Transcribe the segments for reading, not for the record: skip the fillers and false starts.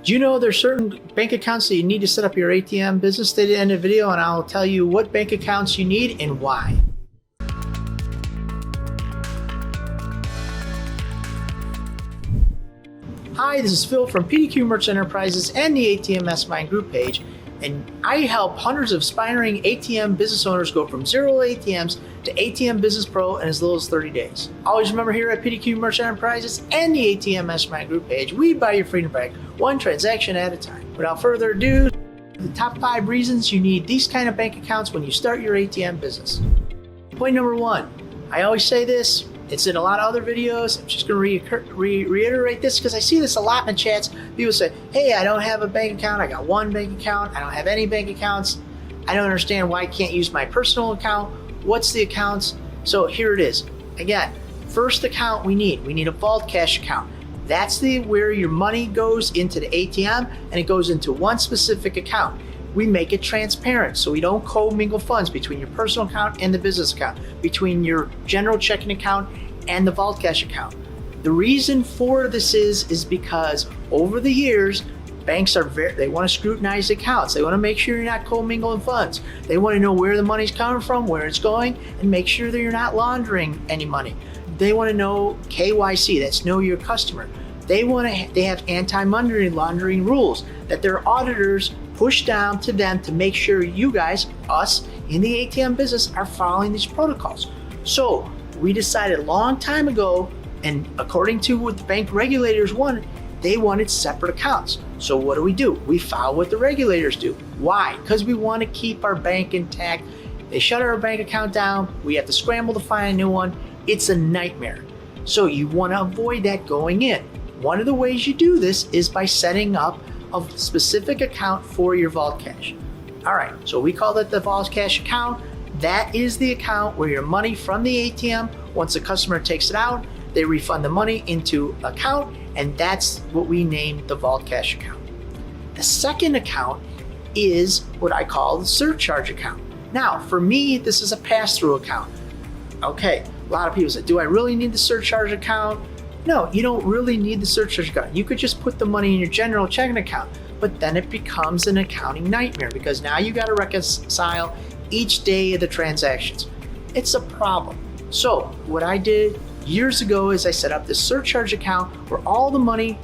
Do you know there's certain bank accounts that you need to set up your ATM business? Stay to the end of the video and I'll tell you what bank accounts you need and why. Hi, this is Phil from PDQ Merchant Enterprises and the ATM Mastermind group page, and I help hundreds of aspiring ATM business owners go from zero ATMs to ATM Business Pro in as little as 30 days. Always remember, here at PDQ Merchant Enterprises and the ATM Mastermind group page, we buy your freedom back one transaction at a time. Without further ado, the top 5 reasons you need these kind of bank accounts when you start your ATM business. Point number 1, I always say this, it's in a lot of other videos. I'm just going to reiterate this because I see this a lot in the chats. People say, hey, I don't have a bank account. I got one bank account. I don't have any bank accounts. I don't understand why I can't use my personal account. What's the accounts? So here it is. Again, first account we need a vault cash account. That's where your money goes into the ATM and it goes into one specific account. We make it transparent so we don't commingle funds between your personal account and the business account, between your general checking account and the vault cash account. The reason for this is because over the years, banks they want to scrutinize accounts. They want to make sure you're not commingling funds. They want to know where the money's coming from, where it's going, and make sure that you're not laundering any money. They want to know KYC, that's know your customer. They have anti-money laundering rules that their auditors push down to them to make sure you guys, us in the ATM business, are following these protocols. So we decided a long time ago, and according to what the bank regulators wanted, they wanted separate accounts. So what do? We follow what the regulators do. Why? Because we want to keep our bank intact. They shut our bank account down. We have to scramble to find a new one. It's a nightmare. So you want to avoid that going in. One of the ways you do this is by setting up a specific account for your vault cash. All right, so we call that the vault cash account. That is the account where your money from the ATM, once the customer takes it out, they refund the money into account, and that's what we name the vault cash account. The second account is what I call the surcharge account. Now, for me, this is a pass-through account. Okay, a lot of people say, do I really need the surcharge account? No, you don't really need the surcharge account. You could just put the money in your general checking account, but then it becomes an accounting nightmare because now you got to reconcile each day of the transactions. It's a problem. So what I did years ago is I set up this surcharge account where all the money,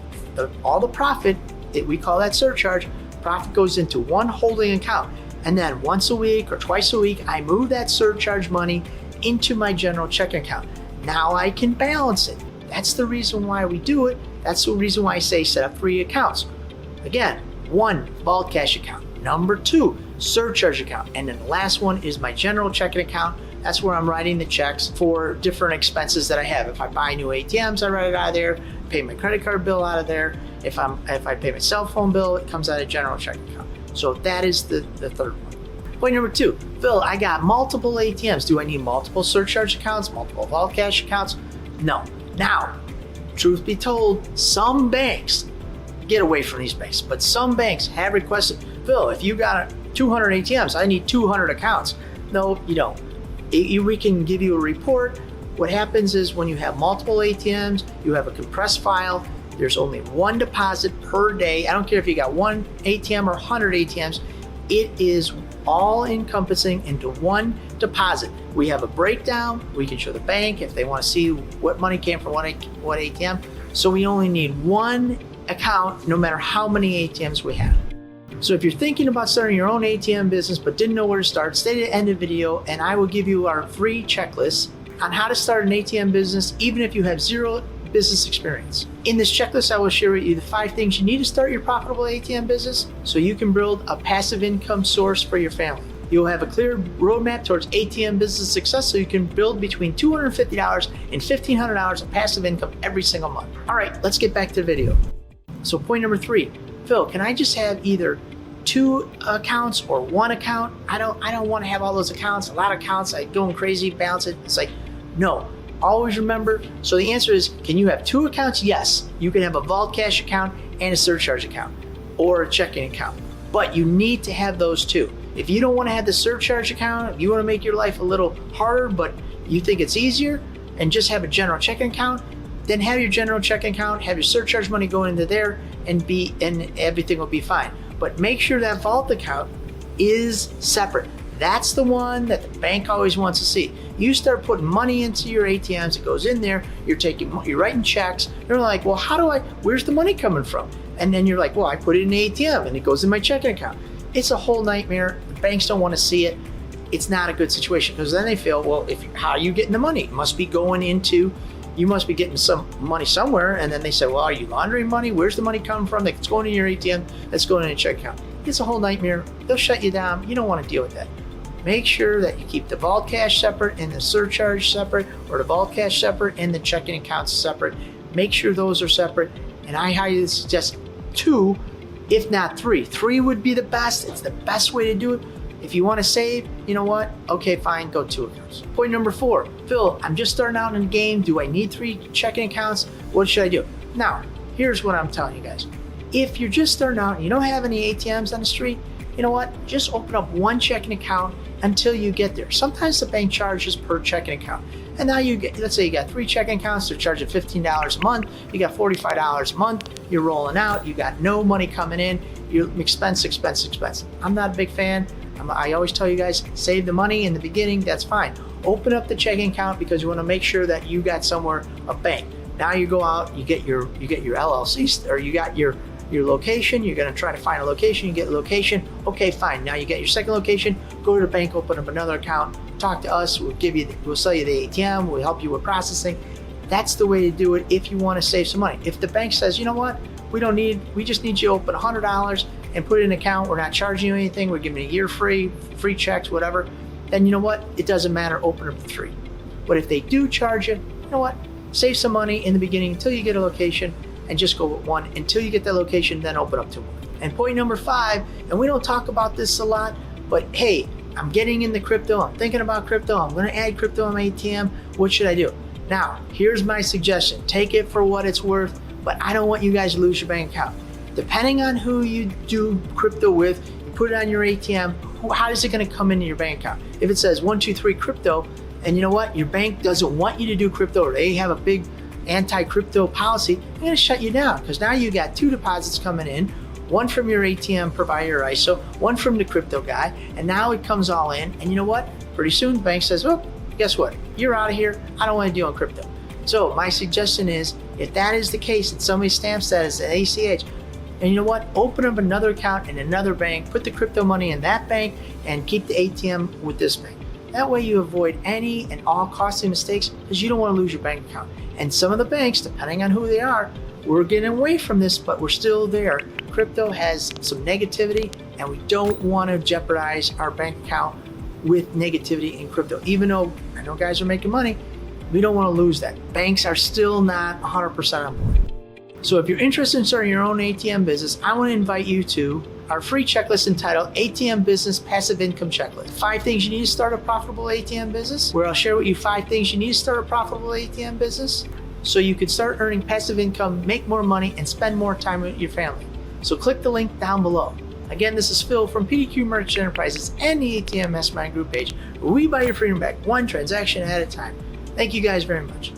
all the profit, we call that surcharge, profit goes into one holding account. And then once a week or twice a week, I move that surcharge money into my general checking account. Now I can balance it. That's the reason why we do it. That's the reason why I say set up 3 accounts. Again, 1, vault cash account. Number 2, surcharge account. And then the last one is my general checking account. That's where I'm writing the checks for different expenses that I have. If I buy new ATMs, I write it out of there. Pay my credit card bill out of there. If I pay my cell phone bill, it comes out of general checking account. So that is the third one. Point number 2, Phil, I got multiple ATMs. Do I need multiple surcharge accounts, multiple vault cash accounts? No. Now, truth be told, some banks, get away from these banks, but some banks have requested, Phil, if you got 200 ATMs, I need 200 accounts. No, you don't. We can give you a report. What happens is when you have multiple ATMs, you have a compressed file, there's only one deposit per day. I don't care if you got one ATM or 100 ATMs, it is all encompassing into one deposit. We have a breakdown. We can show the bank if they want to see what money came from what ATM. So we only need one account no matter how many ATMs we have. So if you're thinking about starting your own ATM business but didn't know where to start, stay to the end of the video and I will give you our free checklist on how to start an ATM business even if you have 0 business experience. In this checklist, I will share with you the 5 things you need to start your profitable ATM business so you can build a passive income source for your family. You'll have a clear roadmap towards ATM business success so you can build between $250 and $1,500 of passive income every single month. All right, let's get back to the video. So point number 3, Phil, can I just have either 2 accounts or 1 account? I don't want to have all those accounts, a lot of accounts, like going crazy, balance it. It's like, no. Always remember, so the answer is, can you have 2 accounts? Yes, you can have a vault cash account and a surcharge account or a checking account, but you need to have those 2. If you don't want to have the surcharge account, if you want to make your life a little harder, but you think it's easier and just have a general checking account, then have your general checking account, have your surcharge money go into there, and everything will be fine. But make sure that vault account is separate. That's the one that the bank always wants to see. You start putting money into your ATMs, it goes in there, you're writing checks. They're like, well, where's the money coming from? And then you're like, well, I put it in the ATM and it goes in my checking account. It's a whole nightmare. The banks don't want to see it. It's not a good situation, because then they feel, well, how are you getting the money? It must be you must be getting some money somewhere. And then they say, well, are you laundering money? Where's the money coming from? It's going in your ATM, that's going in a check account. It's a whole nightmare. They'll shut you down. You don't want to deal with that. Make sure that you keep the vault cash separate and the surcharge separate, or the vault cash separate and the checking accounts separate. Make sure those are separate. And I highly suggest 2, if not 3. 3 would be the best. It's the best way to do it. If you want to save, you know what? Okay, fine, go 2 accounts. Point number 4, Phil, I'm just starting out in the game. Do I need 3 checking accounts? What should I do? Now, here's what I'm telling you guys. If you're just starting out and you don't have any ATMs on the street, you know what? Just open up 1 checking account until you get there. Sometimes the bank charges per checking account. And now let's say you got 3 checking accounts, they're charging $15 a month, you got $45 a month, you're rolling out, you got no money coming in, you expense. I'm not a big fan. I always tell you guys, save the money in the beginning, that's fine. Open up the checking account because you want to make sure that you got somewhere a bank. Now you go out, you get your LLC, or you got your location, you're going to try to find a location, you get a location, okay, fine. Now you get your second location, go to the bank, open up another account, talk to us, we'll sell you the ATM, we'll help you with processing. That's the way to do it if you want to save some money. If the bank says, you know what, we just need you to open $100 and put it in an account, we're not charging you anything, we're giving you a year free checks, whatever, then you know what, it doesn't matter, open up 3. But if they do charge you know what, save some money in the beginning until you get a location, and just go with 1 until you get that location, then open up 2 more. And point number 5, and we don't talk about this a lot, but hey, I'm getting into crypto, I'm thinking about crypto, I'm going to add crypto on my ATM, what should I do? Now, here's my suggestion. Take it for what it's worth, but I don't want you guys to lose your bank account. Depending on who you do crypto with, you put it on your ATM, how is it going to come into your bank account? If it says 123 crypto, and you know what, your bank doesn't want you to do crypto, or they have a big anti-crypto policy, they're going to shut you down, because now you got 2 deposits coming in, 1 from your ATM provider, ISO, 1 from the crypto guy, and now it comes all in, and you know what? Pretty soon the bank says, oh, guess what? You're out of here. I don't want to deal in crypto. So my suggestion is, if that is the case, that somebody stamps that as an ACH, and you know what? Open up another account in another bank, put the crypto money in that bank, and keep the ATM with this bank. That way you avoid any and all costly mistakes, because you don't want to lose your bank account. And some of the banks, depending on who they are, we're getting away from this, but we're still there. Crypto has some negativity, and we don't want to jeopardize our bank account with negativity in crypto. Even though I know guys are making money, we don't want to lose that. Banks are still not 100% on board. So if you're interested in starting your own ATM business, I want to invite you to our free checklist entitled ATM Business Passive Income Checklist. 5 things you need to start a profitable ATM business, where I'll share with you 5 things you need to start a profitable ATM business so you can start earning passive income, make more money, and spend more time with your family. So click the link down below. Again, this is Phil from PDQ Merchant Enterprises and the ATM Mastermind Group page, where we buy your freedom back 1 transaction at a time. Thank you guys very much.